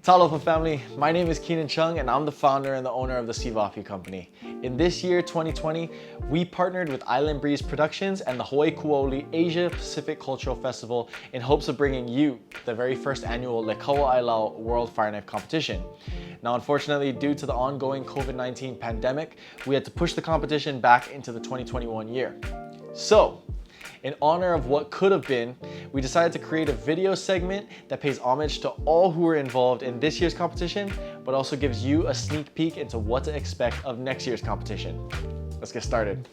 Talofa family, my name is Keenan Chung and I'm the founder and the owner of the Sivafi company. In this year, 2020, we partnered with Island Breeze Productions and the Hawaii Kuauli Asia Pacific Cultural Festival in hopes of bringing you the very first annual Kaua Ailao World Fire Knife Competition. Now, unfortunately, due to the ongoing COVID-19 pandemic, we had to push the competition back into the 2021 year. So, in honor of what could have been, we decided to create a video segment that pays homage to all who were involved in this year's competition, but also gives you a sneak peek into what to expect of next year's competition. Let's get started.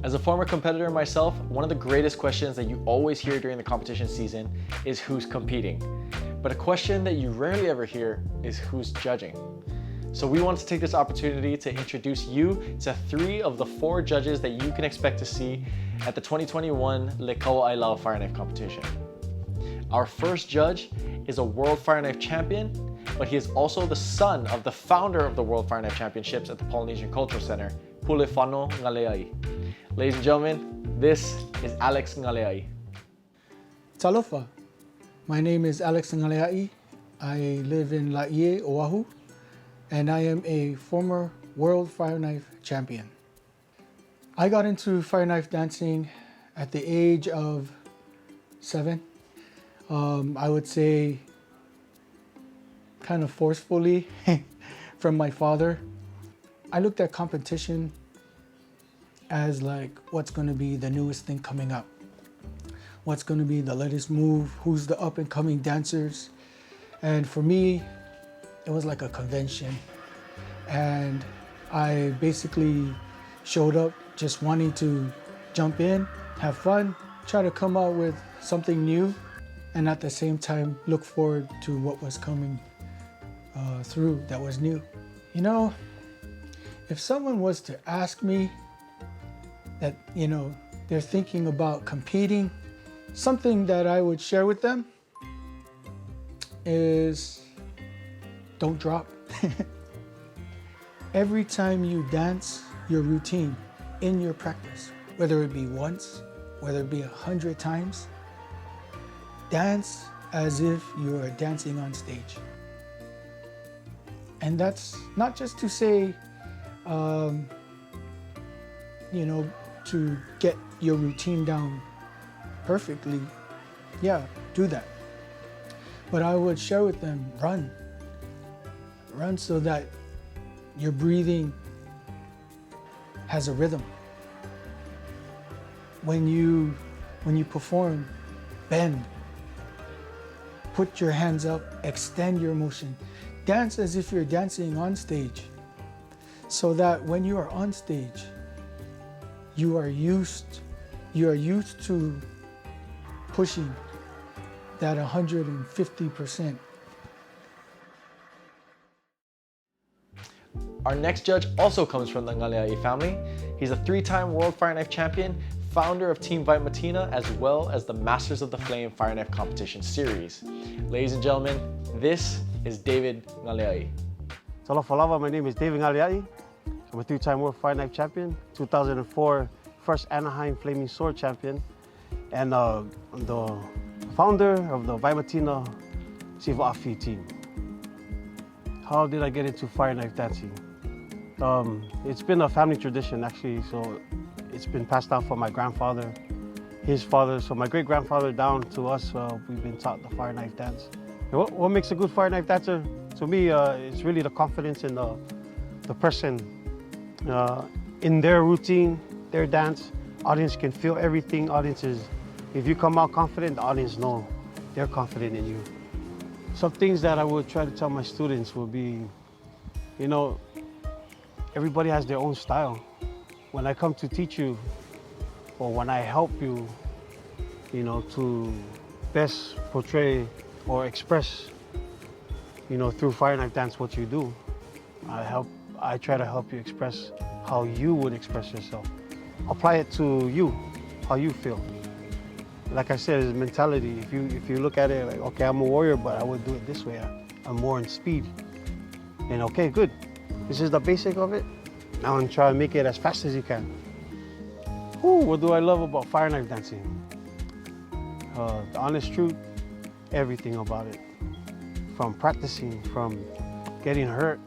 As a former competitor myself, one of the greatest questions that you always hear during the competition season is who's competing. But a question that you rarely ever hear is who's judging. So we wanted to take this opportunity to introduce you to 3 of the 4 judges that you can expect to see at the 2021 Kaua Ailao Fire Knife Competition. Our first judge is a World Fire Knife Champion, but he is also the son of the founder of the World Fire Knife Championships at the Polynesian Cultural Center, Pulefano Galea'i. Ladies and gentlemen, this is Alex Galea'i. Talofa. My name is Alex Galea'i. I live in Laie, Oahu, and I am a former World Fire Knife Champion. I got into fire knife dancing at the age of 7. I would say kind of forcefully from my father. I looked at competition as like what's going to be the newest thing coming up. What's going to be the latest move, who's the up and coming dancers. And for me, it was like a convention, and I basically showed up just wanting to jump in, have fun, try to come out with something new, and at the same time look forward to what was coming through that was new. You know, if someone was to ask me that, you know, they're thinking about competing, something that I would share with them is don't drop. Every time you dance your routine in your practice, whether it be once, whether it be 100 times, dance as if you are dancing on stage. And that's not just to say, you know, to get your routine down perfectly. Yeah, do that. But I would share with them, run so that your breathing has a rhythm. When you perform, bend, put your hands up, extend your motion. Dance as if you're dancing on stage, so that when you are on stage, you are used to pushing that 150%. Our next judge also comes from the Galea'i family. He's a 3-time World Fire Knife Champion, founder of Team Vaimatina, as well as the Masters of the Flame Fire Knife Competition Series. Ladies and gentlemen, this is David Galea'i. Talofa, my name is David Galea'i. I'm a 3-time World Fire Knife Champion, 2004 first Anaheim Flaming Sword Champion, and I'm the founder of the Vaimatina Sivafi team. How did I get into fire knife dancing? It's been a family tradition actually, so it's been passed down from my grandfather, his father, so my great-grandfather down to us, we've been taught the fire knife dance. And what makes a good fire knife dancer? To me, it's really the confidence in the person, in their routine, their dance. Audience can feel everything. If you come out confident, the audience know they're confident in you. Some things that I would try to tell my students would be, you know, everybody has their own style. When I come to teach you, or when I help you, you know, to best portray or express, you know, through fire knife dance what you do, I try to help you express how you would express yourself. Apply it to you, how you feel. Like I said, it's mentality. If you look at it like, okay, I'm a warrior, but I would do it this way. I'm more in speed. And okay, good. This is the basic of it. Now I'm trying to make it as fast as you can. What do I love about fire knife dancing? The honest truth, everything about it. From practicing, from getting hurt,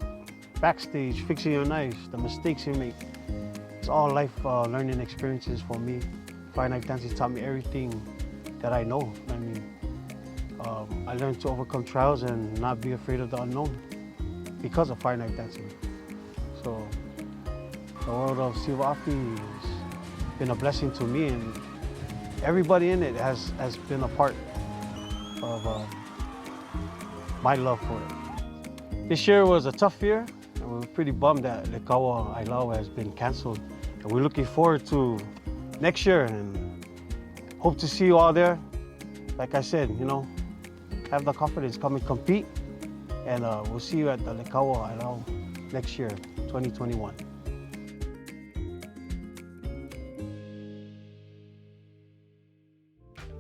backstage, fixing your knives, the mistakes you make. It's all life learning experiences for me. Fire knife dancing taught me everything that I know. I mean, I learned to overcome trials and not be afraid of the unknown because of fire knife dancing. So the world of Sivafi has been a blessing to me, and everybody in it has been a part of my love for it. This year was a tough year, and we're pretty bummed that the Kaua Ailao has been canceled. And we're looking forward to next year and hope to see you all there. Like I said, you know, have the confidence, come and compete, and we'll see you at the Kaua Ailao next year, 2021.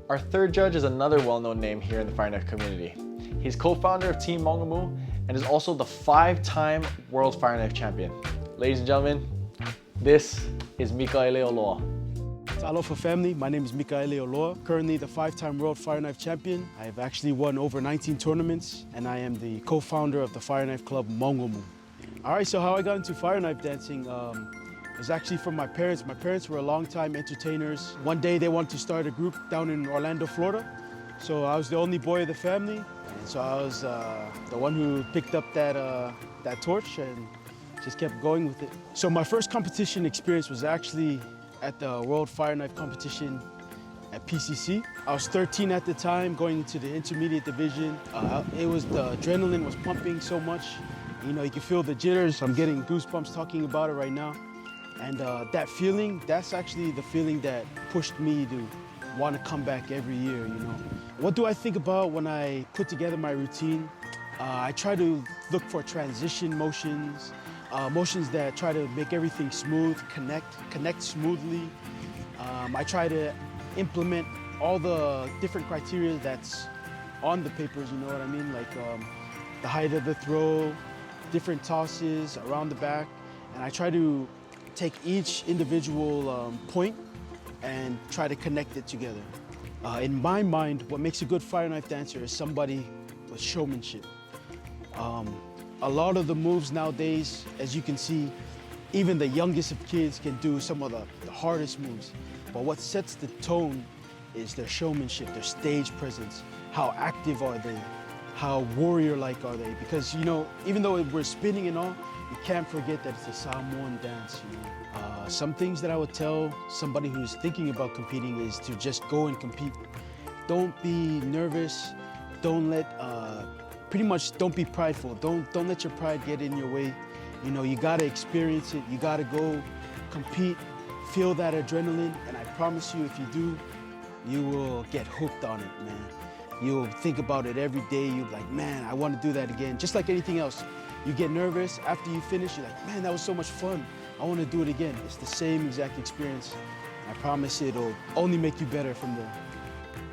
Our third judge is another well-known name here in the fire knife community. He's co-founder of Team Mongamu and is also the 5-time World Fire Knife Champion. Ladies and gentlemen, this is Mikaele Oloa. Talofa family, my name is Mikaele Oloa, currently the 5-time World Fire Knife Champion. I've actually won over 19 tournaments, and I am the co-founder of the Fire Knife Club Mongamu. All right, so how I got into fire knife dancing was actually from my parents. My parents were a long-time entertainers. One day they wanted to start a group down in Orlando, Florida. So I was the only boy of the family, and so I was the one who picked up that torch and just kept going with it. So my first competition experience was actually at the World Fire Knife Competition at PCC. I was 13 at the time, going into the intermediate division. The adrenaline was pumping so much. You know, you can feel the jitters. I'm getting goosebumps talking about it right now. And that feeling, that's actually the feeling that pushed me to want to come back every year, you know. What do I think about when I put together my routine? I try to look for transition motions, motions that try to make everything smooth, connect smoothly. I try to implement all the different criteria that's on the papers, you know what I mean? Like the height of the throw, different tosses around the back. And I try to take each individual point and try to connect it together. In my mind, what makes a good fire knife dancer is somebody with showmanship. A lot of the moves nowadays, as you can see, even the youngest of kids can do some of the hardest moves. But what sets the tone is their showmanship, their stage presence. How active are they? How warrior-like are they? Because, you know, even though we're spinning and all, you can't forget that it's a Samoan dance, you know. Some things that I would tell somebody who's thinking about competing is to just go and compete. Don't be nervous. Don't let, pretty much don't be prideful. Don't let your pride get in your way. You know, you gotta experience it. You gotta go compete, feel that adrenaline, and I promise you, if you do, you will get hooked on it, man. You'll think about it every day. You'll be like, man, I want to do that again. Just like anything else. You get nervous, after you finish, you're like, man, that was so much fun. I want to do it again. It's the same exact experience. I promise it'll only make you better from there.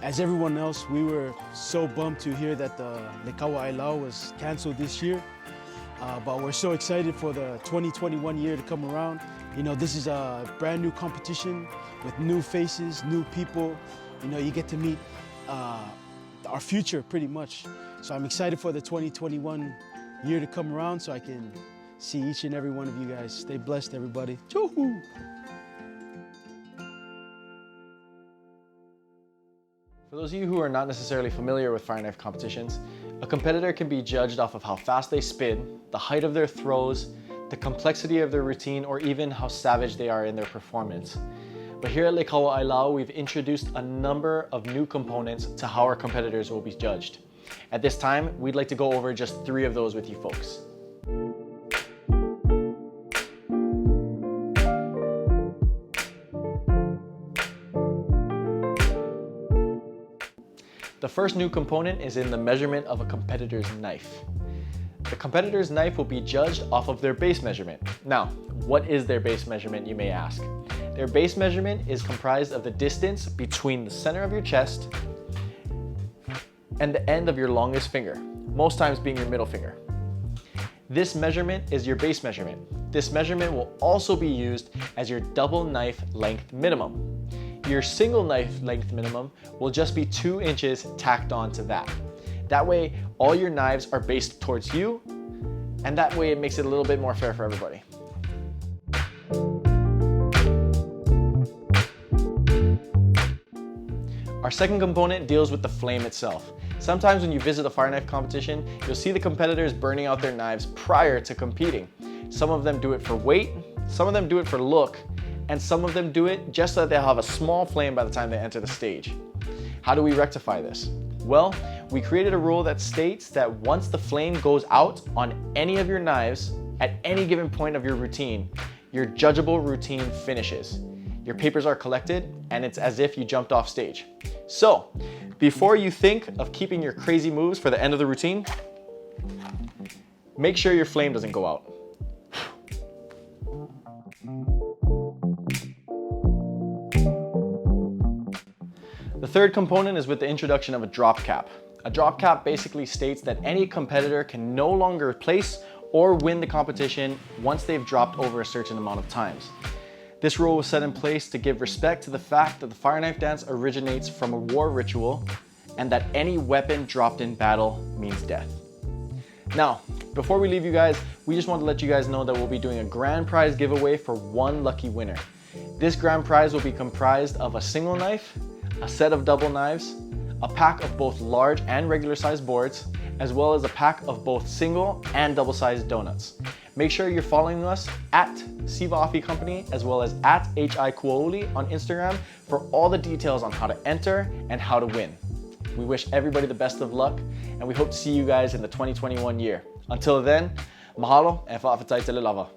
As everyone else, we were so bummed to hear that the Kaua Ailao was canceled this year. But we're so excited for the 2021 year to come around. You know, this is a brand new competition with new faces, new people. You know, you get to meet our future pretty much. So I'm excited for the 2021 year to come around so I can see each and every one of you guys. Stay blessed, everybody. Choo-hoo! For those of you who are not necessarily familiar with fire knife competitions, a competitor can be judged off of how fast they spin, the height of their throws, the complexity of their routine, or even how savage they are in their performance. But here at Kaua Ailao, we've introduced a number of new components to how our competitors will be judged. At this time, we'd like to go over just 3 of those with you folks. The first new component is in the measurement of a competitor's knife. The competitor's knife will be judged off of their base measurement. Now, what is their base measurement, you may ask? Their base measurement is comprised of the distance between the center of your chest and the end of your longest finger, most times being your middle finger. This measurement is your base measurement. This measurement will also be used as your double knife length minimum. your single knife length minimum will just be 2 inches tacked on to that. That way, all your knives are based towards you, and that way it makes it a little bit more fair for everybody. Our second component deals with the flame itself. Sometimes when you visit a fire knife competition, you'll see the competitors burning out their knives prior to competing. Some of them do it for weight, some of them do it for look, and some of them do it just so that they'll have a small flame by the time they enter the stage. How do we rectify this? Well, we created a rule that states that once the flame goes out on any of your knives at any given point of your routine, your judgeable routine finishes. Your papers are collected and it's as if you jumped off stage. So, before you think of keeping your crazy moves for the end of the routine, make sure your flame doesn't go out. The third component is with the introduction of a drop cap. A drop cap basically states that any competitor can no longer place or win the competition once they've dropped over a certain amount of times. This rule was set in place to give respect to the fact that the fire knife dance originates from a war ritual and that any weapon dropped in battle means death. Now, before we leave you guys, we just want to let you guys know that we'll be doing a grand prize giveaway for one lucky winner. This grand prize will be comprised of a single knife, a set of double knives, a pack of both large and regular sized boards, as well as a pack of both single and double sized donuts. Make sure you're following us at Siva Company as well as at Kuauli on Instagram for all the details on how to enter and how to win. We wish everybody the best of luck and we hope to see you guys in the 2021 year. Until then, mahalo and fa'afetai te le lava.